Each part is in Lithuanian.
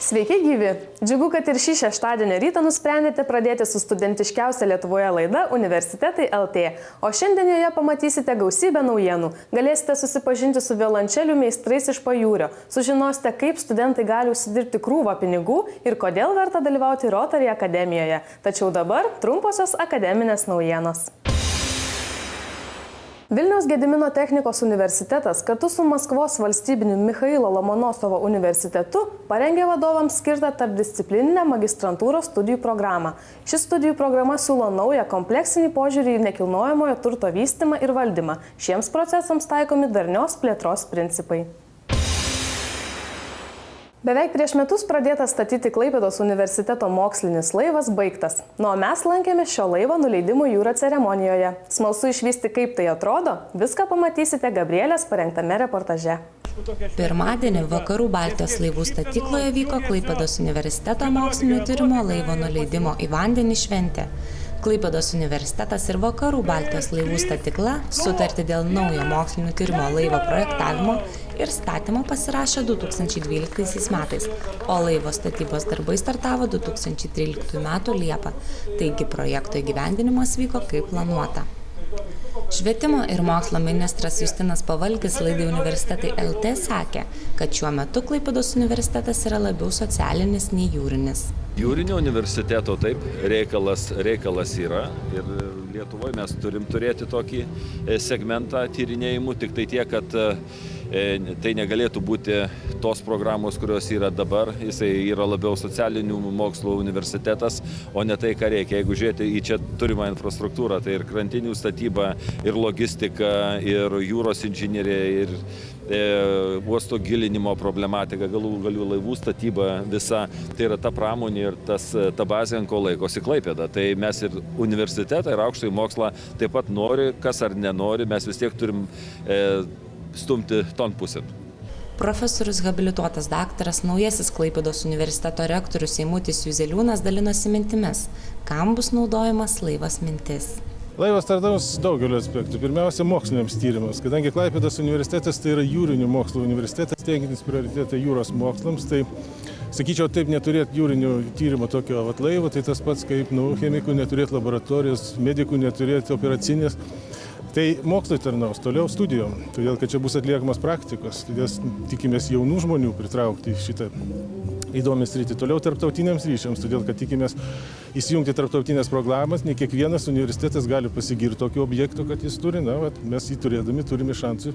Sveiki gyvi! Džiugu, kad ir šį šeštadienio rytą nusprendėte pradėti su studentiškiausia Lietuvoje laida Universitetai LT. O šiandien joje pamatysite gausybę naujienų. Galėsite susipažinti su violončelių meistrais iš pajūrio. Sužinosite, kaip studentai gali užsidirbti krūvą pinigų ir kodėl verta dalyvauti Rotary akademijoje. Tačiau dabar trumposios akademinės naujienos. Vilniaus Gedimino technikos universitetas kartu su Maskvos valstybiniu Michailo Lomonosovo universitetu parengė vadovams skirtą tarpdisciplininę magistrantūros studijų programą. Ši studijų programa siūlo naują kompleksinį požiūrį į nekilnojamojo turto vystymą ir valdymą. Šiems procesams taikomi darnios plėtros principai. Beveik prieš metus pradėtas statyti Klaipėdos universiteto mokslinis laivas baigtas. O mes lankėmės šio laivo nuleidimo jūra ceremonijoje. Smalsu išvysti, kaip tai atrodo, viską pamatysite Gabrielės parengtame reportaže. Pirmadienį Vakarų Baltijos laivų statykloje vyko Klaipėdos universiteto mokslinio tyrimo laivo nuleidimo į vandenį šventė. Klaipėdos universitetas ir Vakarų Baltijos laivų statykla sutartį dėl naujo mokslinio tyrimo laivo projektavimo ir statymo pasirašė 2012 metais, o laivo statybos darbai startavo 2013 metų Liepą, taigi projekto įgyvendinimas vyko kaip planuota. Švietimo ir mokslo ministras Justinas Pavalkis laidai Universitetai LT sakė, kad šiuo metu Klaipėdos universitetas yra labiau socialinis nei jūrinis. Jūrinio universiteto taip, reikalas yra ir Lietuvoje mes turim turėti tokį segmentą tyrinėjimų, tik tai tiek, kad tai negalėtų būti tos programos, kurios yra dabar, jisai yra labiau socialinių mokslo universitetas, o ne tai, ką reikia. Jeigu žiūrėti į čia turimą infrastruktūrą, tai ir krantinių statyba, ir logistika, ir jūros inžinierija, ir uosto gilinimo problematika, galų laivų statyba visa, tai yra ta pramonė ir ta bazė, ant ko laikosi Klaipėda. Tai mes ir universitetą, ir aukštąjį mokslą taip pat nori, kas ar nenori, mes vis tiek turim stumti ton pusėn. Profesorius habilituotas daktaras, naujasis Klaipėdos universiteto rektorius Eimutis Juzeliūnas dalinosi mintimis, kam bus naudojamas laivas mintis. Laivas tarnaus daugeliu aspektų. Pirmiausia, moksliniams tyrimams. Kadangi Klaipėdos universitetas tai yra jūrinių mokslo universitetas, tenkintis prioritetą jūros mokslams, tai sakyčiau, taip neturėti jūrinių tyrimų tokio laivo, tai tas pats kaip chemikų neturėti laboratorijos, medikų neturėti operacinės. Tai mokslai tarnaus toliau studijom, todėl kad čia bus atliekamas praktikos, todėl tikimės jaunų žmonių pritraukti šitą įdomią sritį. Toliau tarptautiniams ryšiams, todėl kad tikimės įsijungti tarptautinės programas, ne kiekvienas universitetas gali pasigirti tokio objekto, kad jis turi, mes jį turėdami turime šansų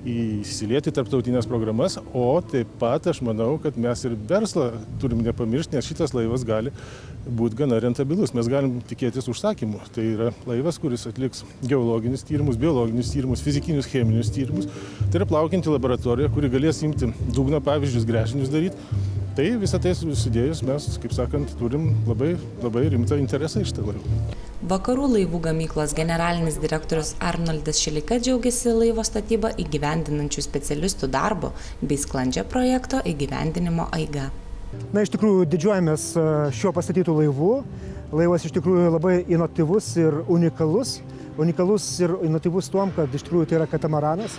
įsilieti tarptautinės programas, o taip pat aš manau, kad mes ir verslą turim nepamiršti, nes šitas laivas gali būti gana rentabilus. Mes galim tikėtis užsakymų. Tai yra laivas, kuris atliks geologinius tyrimus, biologinius tyrimus, fizikinius, cheminius tyrimus. Tai yra plaukianti laboratorija, kuri galės imti dugno pavyzdžius, gręžinius daryti. Tai visą tai susidėjus mes, kaip sakant, turim labai rimtą interesą iš tą laivą. Vakarų laivų gamyklos generalinis direktorius Arnoldas Šileika džiaugiasi laivo statybą įgyvendinančių specialistų darbo bei sklandžią projekto įgyvendinimo eiga. Iš tikrųjų, didžiuojamės šiuo pastatytų laivu. Laivas iš tikrųjų labai inovatyvus ir unikalus. Unikalus ir inovatyvus tuom, kad iš tikrųjų tai yra katamaranas.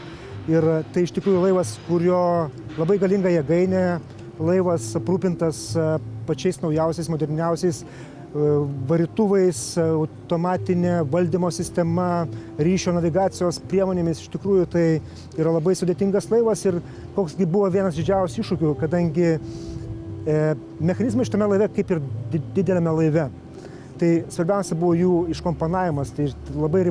Ir tai iš tikrųjų laivas, kurio labai galinga jėgainė, laivas aprūpintas pačiais naujausiais, moderniausiais varytuvais, automatinė valdymo sistema, ryšio navigacijos priemonėmis. Iš tikrųjų tai yra labai sudėtingas laivas ir koksgi buvo vienas didžiausių iššūkių, kadangi mechanizmai šitame laive kaip ir didelėme laive. Tai svarbiausia buvo jų iškomponavimas, tai labai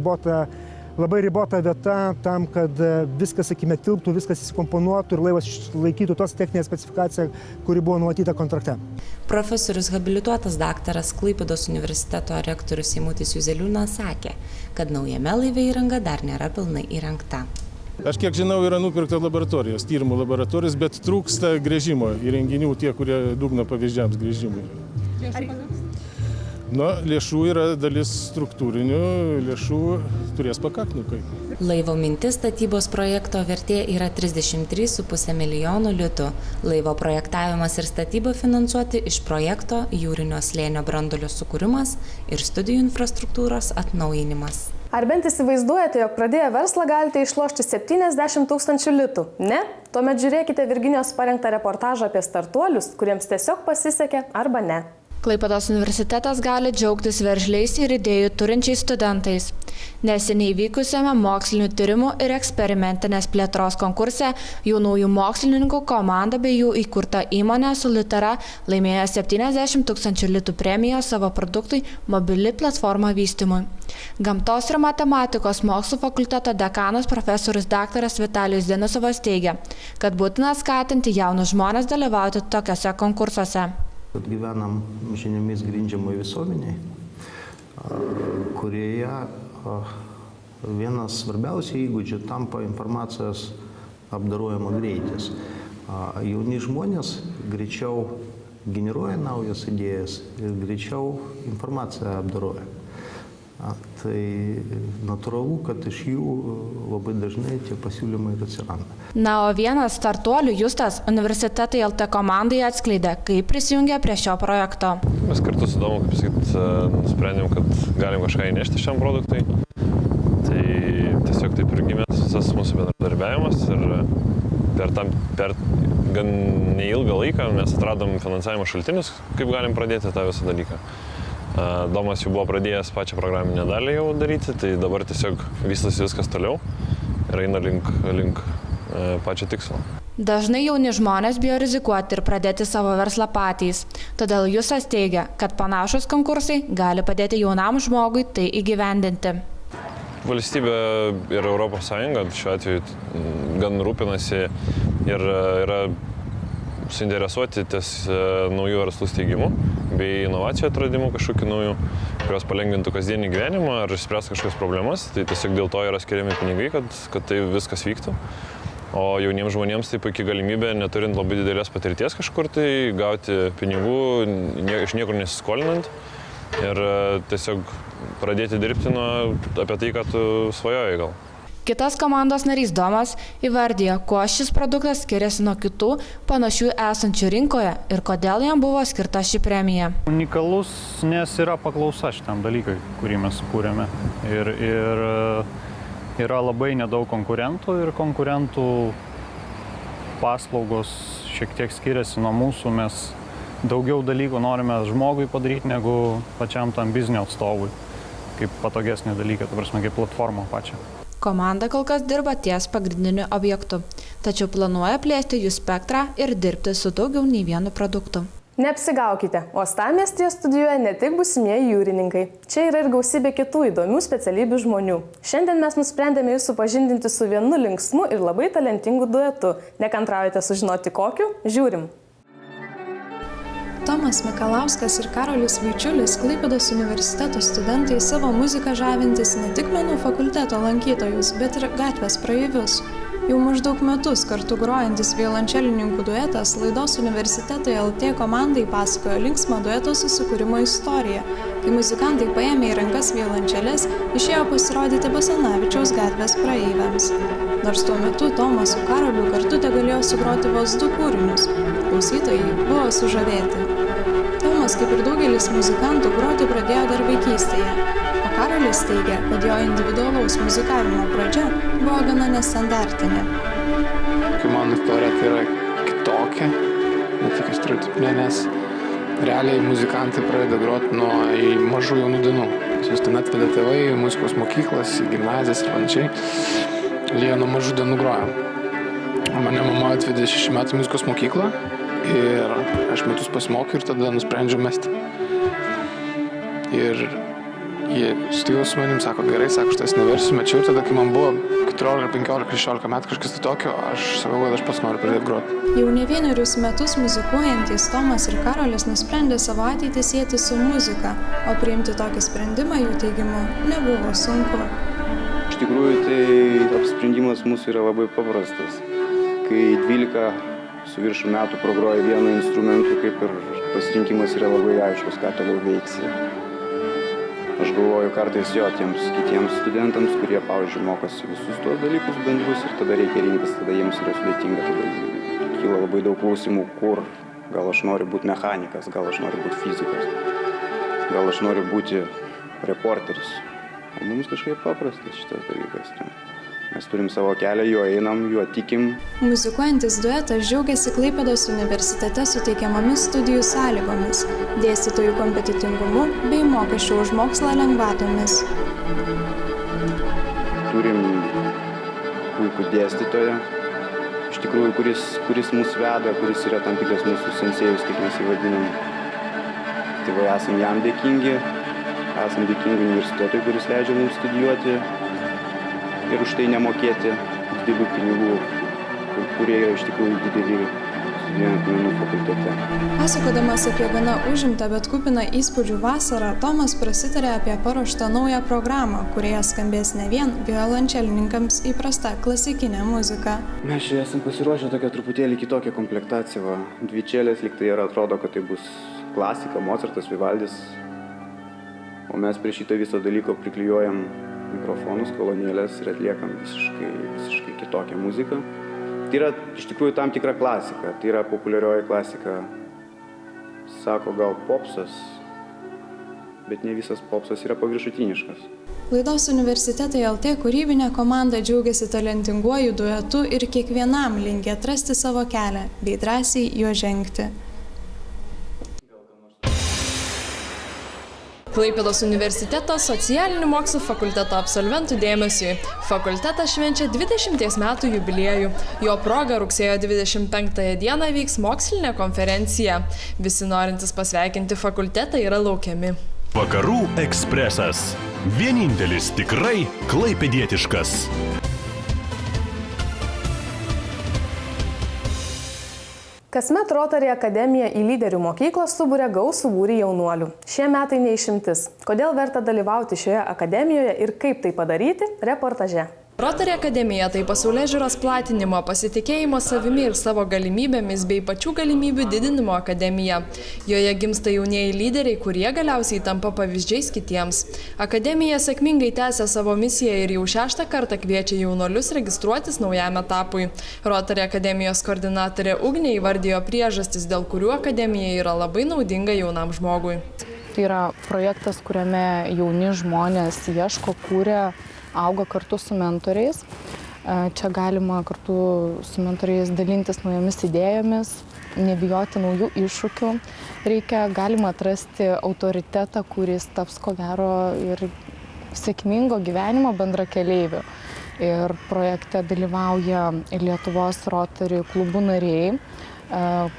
ribota vieta tam, kad viskas, sakykime, tilptų, viskas įsikomponuotų ir laivas išlaikytų tos techninę specifikaciją, kuri buvo numatyta kontrakte. Profesorius habilituotas daktaras Klaipėdos universiteto rektorius Eimutis Juzeliūnas sakė, kad naujame laive įranga dar nėra pilnai įrengta. Aš kiek žinau, yra nupirkta laboratorijos, tyrimų laboratorijos, bet trūksta gręžimo įrenginių, tie, kurie dugno pavyzdžiams gręžimui. Na, lėšų yra dalis struktūrinių, lėšų turės pakakti. Laivo mintis statybos projekto vertė yra 33,5 milijonų litų. Laivo projektavimas ir statyba finansuoti iš projekto Jūrinio slėnio branduolio sukūrimas ir studijų infrastruktūros atnaujinimas. Ar bent įsivaizduojate, jog pradėję verslą galite išlošti 70 000 litų? Ne? Tuomet žiūrėkite Virginijos parengtą reportažą apie startuolius, kuriems tiesiog pasisekė arba ne. Klaipėdos universitetas gali džiaugtis veržliais ir idėjų turinčiais studentais. Neseniai vykusiame mokslinių tyrimų ir eksperimentinės plėtros konkurse jaunųjų mokslininkų komanda bei jų įkurta įmonė Solitera laimėjo 70 000 litų premiją savo produktui mobili platforma vystymui. Gamtos ir matematikos mokslų fakulteto dekanas profesorius daktaras Vitalijus Denisovas teigia, kad būtina skatinti jaunus žmones dalyvauti tokiuose konkursuose. Kad gyvenam žiniomis grindžiamoj visuomeniai, kurioje vienas svarbiausių įgūdžių tampa informacijos apdorojimo greitis. Jauni žmonės greičiau generuoja naujas idėjas ir greičiau informaciją apdoroja. Tai natūralu, kad iš jų labai dažnai tie pasiūlymai ir atsiranda. Na, o vienas startuolių Justas Universitetai LT komandai atskleidė, kaip prisijungė prie šio projekto. Mes kartu su Domu, kaip sakyt, nusprendėm, kad galim kažką įnešti šiam produktui. Tai tiesiog taip ir gimė visas mūsų bendradarbiavimas ir per gan neilgą laiką mes atradom finansavimo šaltinius, kaip galim pradėti tą visą dalyką. Domas jau buvo pradėjęs pačią programinę dalį jau daryti, tai dabar tiesiog vystosi viskas toliau ir eina link pačio tikslo. Dažnai jauni žmonės bijo rizikuoti ir pradėti savo verslą patys. Todėl Justas teigia, kad panašus konkursai gali padėti jaunam žmogui tai įgyvendinti. Valstybė ir Europos Sąjunga šiuo atveju gan rūpinasi ir yra suinteresuoti ties naujų verslų steigimu bei inovacijų atradimų kažkokių naujų, kurios palengvintų kasdienį gyvenimą ar išspręs kažkokias problemas. Tai tiesiog dėl to yra skiriami pinigai, kad tai viskas vyktų. O jauniems žmonėms tai puikiai galimybė, neturint labai didelės patirties kažkur, tai gauti pinigų iš niekur nesiskolinant ir tiesiog pradėti dirbti apie tai, ką tu svajojai gal. Kitas komandos narys Domas įvardijo, kuo šis produktas skiriasi nuo kitų panašių esančių rinkoje ir kodėl jam buvo skirta ši premija. Unikalus, nes yra paklausa šitam dalykui, kurį mes sukūrėme. Ir yra labai nedaug konkurentų ir konkurentų paslaugos šiek tiek skiriasi nuo mūsų. Mes daugiau dalykų norime žmogui padaryti negu pačiam tam biznio atstovui, kaip patogesnį dalyką, ta prasme, kaip platformą pačią. Komanda kol kas dirba ties pagrindiniu objektu, tačiau planuoja plėsti jų spektrą ir dirbti su daugiau nei vienu produktu. Neapsigaukite, uostamiestyje studijuoja ne tik būsimieji jūrininkai. Čia yra ir gausybė kitų įdomių specialybių žmonių. Šiandien mes nusprendėme jūs supažindinti su vienu linksmu ir labai talentingu duetu. Nekantraujate sužinoti kokiu? Žiūrim. Tomas Mikalauskas ir Karolis Vaičiulis, Klaipėdos universiteto studentai, savo muziką žavintis ne tik menų fakulteto lankytojus, bet ir gatvės praeivius. Jau maždaug metus kartu grojantis violončelininkų duetas laidos Universitetai LT komandai pasakojo linksmą dueto susikūrimo istoriją, kai muzikantai paėmė į rankas violončeles, išėjo pasirodyti Basanavičiaus gatvės praeiviams. Nors tuo metu Tomas su Karoliu kartu tegalėjo sugroti vos 2 kūrinius. Klausytojai buvo sužavėti. Tomas, kaip ir daugelis muzikantų, groti pradėjo dar vaikystėje, o Karolis teigia, kad jo individualaus muzikavimo pradžia buvo gana nestandartinė. Kai mano istorija tai yra kitokia, ne tik stereotipinė, nes realiai muzikantai pradeda groti nuo mažų jaunų dienų. Jūs ten atvedė tėvai, muzikos mokyklas, gimnazijas ir panašiai. Jie nuo mažų dienų groja. Mane mama atvedė 6 metų muzikos mokyklą ir aš metus pasimokiau ir tada nusprendžiau mesti. Ir jie sutiko su manim, sako, gerai, sako, aš tas neversiu, mečiau. Tada, kai man buvo 14, 15, 16 metų kažkas tai tokio, aš sakau, kad aš pats noriu pradėti groti. Jau ne vienerius metus muzikuojantys Tomas ir Karolis nusprendė savo ateitį sieti su muzika, o priimti tokį sprendimą jų teigimu nebuvo sunku. Iš tikrųjų, tai apsprendimas mūsų yra labai paprastas. Kai 12 su viršų metų pagroji vienu instrumentu, kaip ir pasirinkimas yra labai aiškus, ką toliau veiksi. aš galvoju kartais tiems kitiems studentams, kurie, pavyzdžiui, mokosi visus tuos dalykus bendrus ir tada reikia rinktis, tada jiems yra sudėtinga, tada kyla labai daug klausimų, kur, gal aš noriu būti mechanikas, gal aš noriu būti fizikas, gal aš noriu būti reporteris. O mums kažkaip paprastas šitas dalykas. Mes turim savo kelią, juo einam, juo tikim. Muzikuojantis duetas džiaugiasi Klaipėdos universitete suteikiamomis studijų sąlygomis, dėstytojų kompetitingumu bei mokesčių už mokslą lengvatomis. Turim puikų dėstytoją, iš tikrųjų, kuris mus veda, kuris yra tam tikras mūsų sensėjus, kaip mes jį vadinam. Tai va, esam jam dėkingi, esam dėkingi universitetui, kuris leidžia mums studijuoti ir už tai nemokėti didelių pinigų, kurie yra iš tikrųjų dideli studijuojant menų fakultete. Pasakodamas apie gana užimtą, bet kupiną įspūdžių vasarą, Tomas prasitarė apie paruoštą naują programą, kurioje skambės ne vien violončelininkams įprasta klasikinė muzika. Mes čia esam pasiruošę tokią truputėlį kitokią komplektaciją. Va. Dvi čelės lyg tai ir atrodo, kad tai bus klasika, Mocartas, Vivaldis. O mes prie šito viso dalyko priklijuojam mikrofonus, kolonėlės ir atliekam visiškai kitokią muziką. Tai yra iš tikrųjų tam tikra klasika, tai yra populiarioji klasika, sako gal popsas, bet ne visas popsas yra paviršutiniškas. Laidos Universitetai LT kūrybinė komanda džiaugiasi talentinguoju duetu ir kiekvienam linki atrasti savo kelią bei drąsiai juo žengti. Klaipėdos universiteto socialinių mokslų fakulteto absolventų dėmesiui. Fakultetas švenčia 20 metų jubiliejų. Jo proga rugsėjo 25 dieną vyks mokslinė konferencija. Visi norintys pasveikinti fakultetą yra laukiami. Vakarų ekspresas. Vienintelis tikrai klaipėdietiškas. Kasmet Rotary akademija į lyderių mokyklą suburia gausų būrį jaunuolių. Šie metai neišimtis. Kodėl verta dalyvauti šioje akademijoje ir kaip tai padaryti? Reportaže. Rotary akademija tai pasaulėžiūros platinimo, pasitikėjimo savimi ir savo galimybėmis bei pačių galimybių didinimo akademija. Joje gimsta jaunieji lyderiai, kurie galiausiai tampa pavyzdžiais kitiems. Akademija sėkmingai tęsia savo misiją ir jau 6. kartą kviečia jaunuolius registruotis naujam etapui. Rotary akademijos koordinatorė Ugnė įvardijo priežastis, dėl kurių akademija yra labai naudinga jaunam žmogui. Tai yra projektas, kuriame jauni žmonės ieško, kūrė, auga kartu su mentoriais. Čia galima kartu su mentoriais dalintis naujomis idėjomis, nebijoti naujų iššūkių. Galima atrasti autoritetą, kuris taps ko gero ir sėkmingo gyvenimo bendrakeleiviu. Ir projekte dalyvauja Lietuvos Rotary klubų nariai,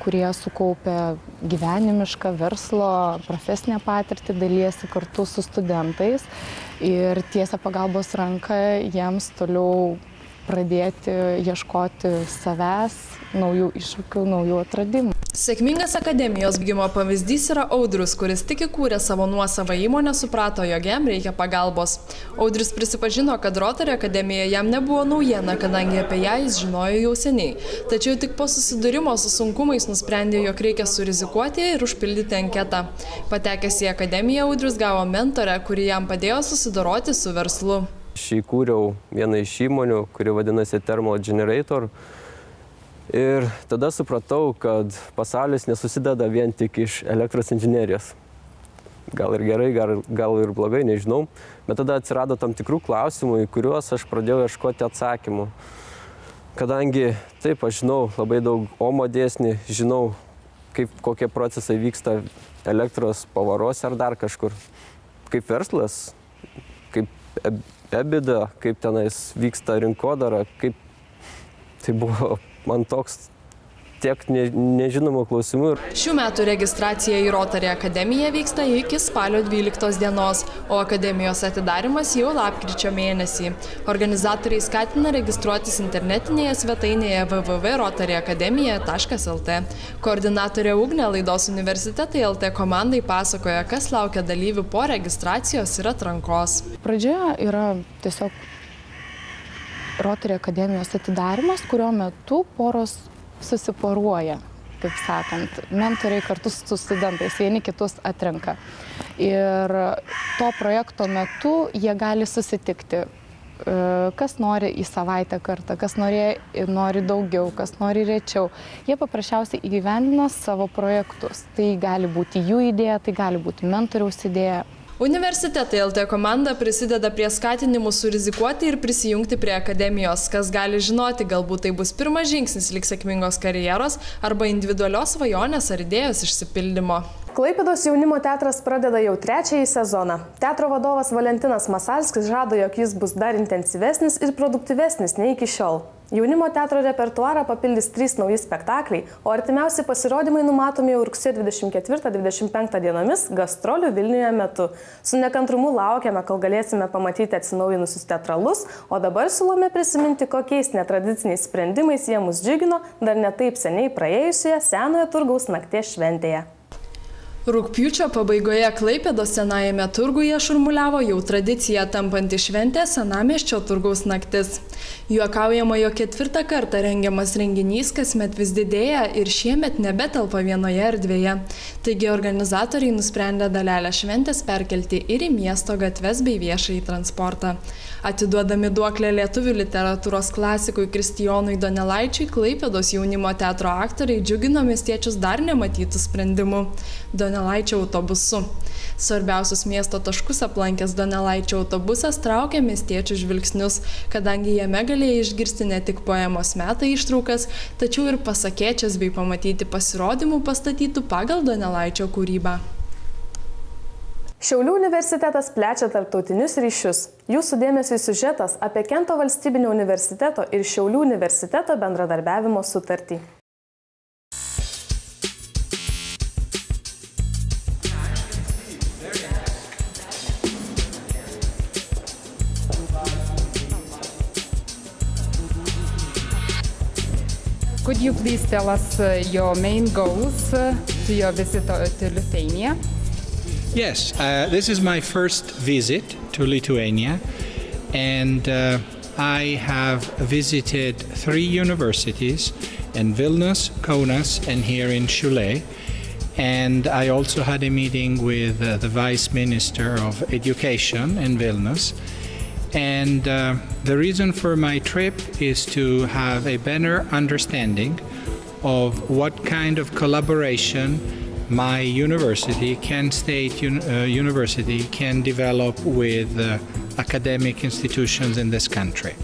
kurie sukaupia gyvenimišką verslo, profesinę patirtį, dalijasi kartu su studentais ir tiesia pagalbos ranką jiems toliau pradėti ieškoti savęs, naujų iššūkių, naujų atradimų. Sėkmingas akademijos baigimo pavyzdys yra Audrius, kuris tik įkūrė savo nuosavą įmonę, suprato, jog jam reikia pagalbos. Audrius prisipažino, kad Rotary akademija jam nebuvo naujiena, kadangi apie ją jis žinojo jau seniai. Tačiau tik po susidūrimo su sunkumais nusprendė, jog reikia surizikuoti ir užpildyti anketą. Patekęs į akademiją, Audrius gavo mentorę, kuri jam padėjo susidoroti su verslu. Aš įkūriau vieną iš įmonių, kuri vadinasi Thermal Generator. Ir tada supratau, kad pasaulis nesusideda vien tik iš elektros inžinerijos. Gal ir gerai, gal ir blogai, nežinau. Bet tada atsirado tam tikrų klausimų, į kuriuos aš pradėjau ieškoti atsakymų. Kadangi taip, aš žinau labai daug Omo dėsnį, žinau, kokie procesai vyksta elektros pavaruose ar dar kažkur. Kaip verslas, kaip EBITDA, kaip tenais vyksta rinkodara, kaip tai buvo man toks tiek nežinomų klausimų. Šių metų registracija į Rotary akademiją vyksta iki spalio 12 dienos, o akademijos atidarimas jau lapkričio mėnesį. Organizatoriai skatina registruotis internetinėje svetainėje www.rotaryakademija.lt. Koordinatorė Ugnė laidos Universitetai LT komandai pasakoja, kas laukia dalyvių po registracijos ir atrankos. Pradžioje yra tiesiog Rotary akademijos atidarimas, kurio metu poros susiporuoja. kaip sakant, mentoriai kartu su studentais vieni kitus atrenka. Ir to projekto metu jie gali susitikti. Kas nori į savaitę kartą, kas nori daugiau, kas nori rečiau. Jie paprasčiausiai įgyvendina savo projektus. Tai gali būti jų idėja, tai gali būti mentoriaus idėja. Universitetai LT komanda prisideda prie skatinimų surizikuoti ir prisijungti prie akademijos. Kas gali žinoti, galbūt tai bus pirmas žingsnis lik sėkmingos karjeros arba individualios svajonės ar idėjos išsipildymo. Klaipėdos jaunimo teatras pradeda jau 3-ąjį sezoną. Teatro vadovas Valentinas Masalskis žada, jog jis bus dar intensyvesnis ir produktyvesnis nei iki šiol. Jaunimo teatro repertuarą papildys 3 nauji spektakliai, o artimiausi pasirodymai numatomi jau rugsėjo 24-25 dienomis gastrolių Vilniuje metu. Su nekantrumu laukiame, kol galėsime pamatyti atsinaujinusius teatralus, o dabar siūlome prisiminti, kokiais netradiciniais sprendimais jie mus džiugino dar ne taip seniai praėjusioje Senojo turgaus nakties šventėje. Rugpjūčio pabaigoje Klaipėdos senajame turguje šurmuliavo jau tradicija tampanti šventė Senamiesčio turgaus naktis. Juokaujama, jog 4. kartą rengiamas renginys kasmet vis didėja ir šiemet nebetelpa vienoje erdvėje. Taigi organizatoriai nusprendė dalelę šventės perkelti ir į miesto gatves bei viešąjį transportą. Atiduodami duoklę lietuvių literatūros klasikui Kristijonui Donelaičiui, Klaipėdos jaunimo teatro aktoriai džiugino miestiečius dar nematytų sprendimų – Donelaičio autobusu. Svarbiausius miesto taškus aplankęs Donelaičio autobusas traukė miestiečių žvilgsnius, kadangi jame galėjo išgirsti ne tik poemos Metai ištraukas, tačiau ir pasakėčias bei pamatyti pasirodymų pastatytų pagal Donelaičio kūrybą. Šiaulių universitetas plečia tarptautinius ryšius. Jūsų dėmesiui siužetas apie Kento valstybinio universiteto ir Šiaulių universiteto bendradarbiavimo sutartį. Could you please tell us your main goals to your visit to Lithuania? Yes, this is my first visit to Lithuania, and I have visited 3 universities in Vilnius, Kaunas, and here in Šiauliai. And I also had a meeting with the Vice Minister of Education in Vilnius. And the reason for my trip is to have a better understanding of what kind of collaboration my university, Kent State University, can develop with academic institutions in this country.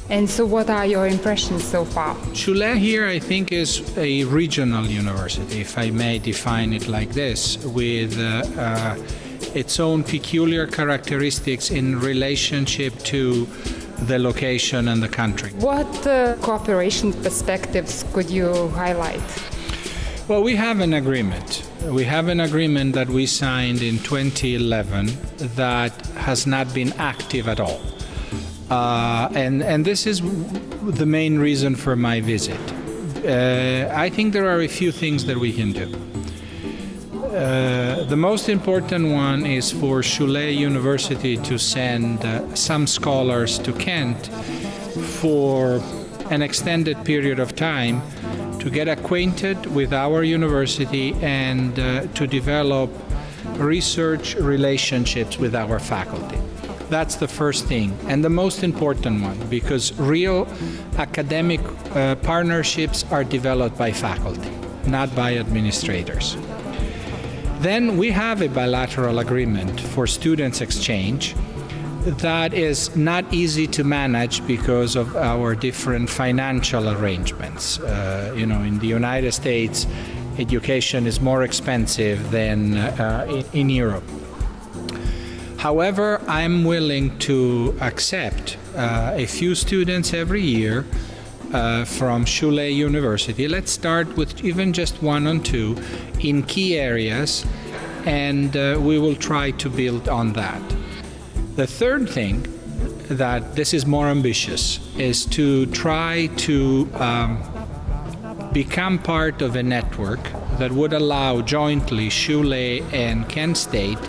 And so what are your impressions so far? Šiauliai here, I think, is a regional university, if I may define it like this, with its own peculiar characteristics in relationship to the location and the country. What cooperation perspectives could you highlight? Well, we have an agreement. We have an agreement that we signed in 2011 that has not been active at all. And this is the main reason for my visit. I think there are a few things that we can do. The most important one is for Šiauliai University to send some scholars to Kent for an extended period of time to get acquainted with our university and to develop research relationships with our faculty. That's the first thing, and the most important one, because real academic partnerships are developed by faculty, not by administrators. Then we have a bilateral agreement for students' exchange that is not easy to manage because of our different financial arrangements. In the United States, education is more expensive than in Europe. However, I'm willing to accept a few students every year from Šiauliai University. Let's start with even just 1 or 2 in key areas, and we will try to build on that. The third thing, that this is more ambitious, is to try to become part of a network that would allow jointly Šiauliai and Kent State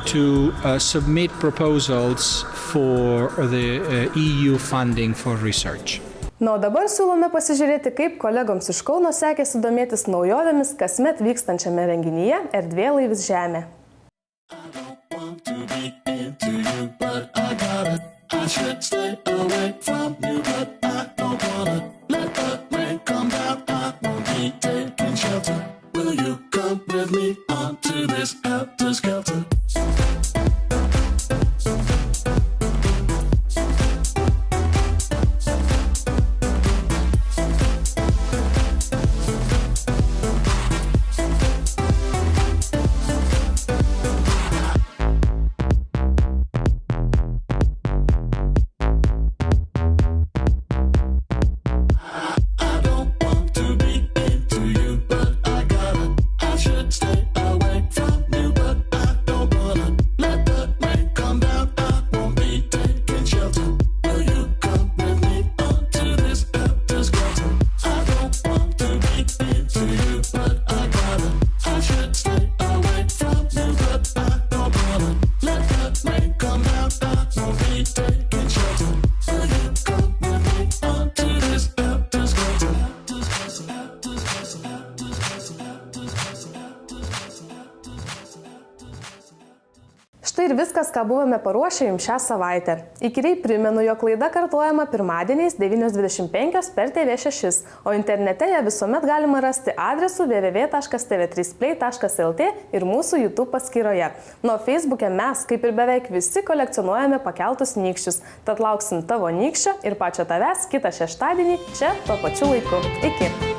to submit proposals for the EU funding for research. Na, o dabar siūlome pasižiūrėti, kaip kolegoms iš Kauno sekėsi domėtis naujovėmis kasmet vykstančiame renginyje Erdvėlaivis Žemė. Štai ir viskas, ką buvome paruošę jums šią savaitę. Įkyriai primenu, jog laida kartojama pirmadieniais 9:25 per TV6, o internete ją visuomet galima rasti adresu www.tv3play.lt ir mūsų YouTube paskyroje. Nuo Facebook'e mes, kaip ir beveik visi, kolekcionuojame pakeltus nykščius. Tad lauksim tavo nykščio ir pačio tavęs kitą šeštadienį čia tuo pačiu laiku. Iki!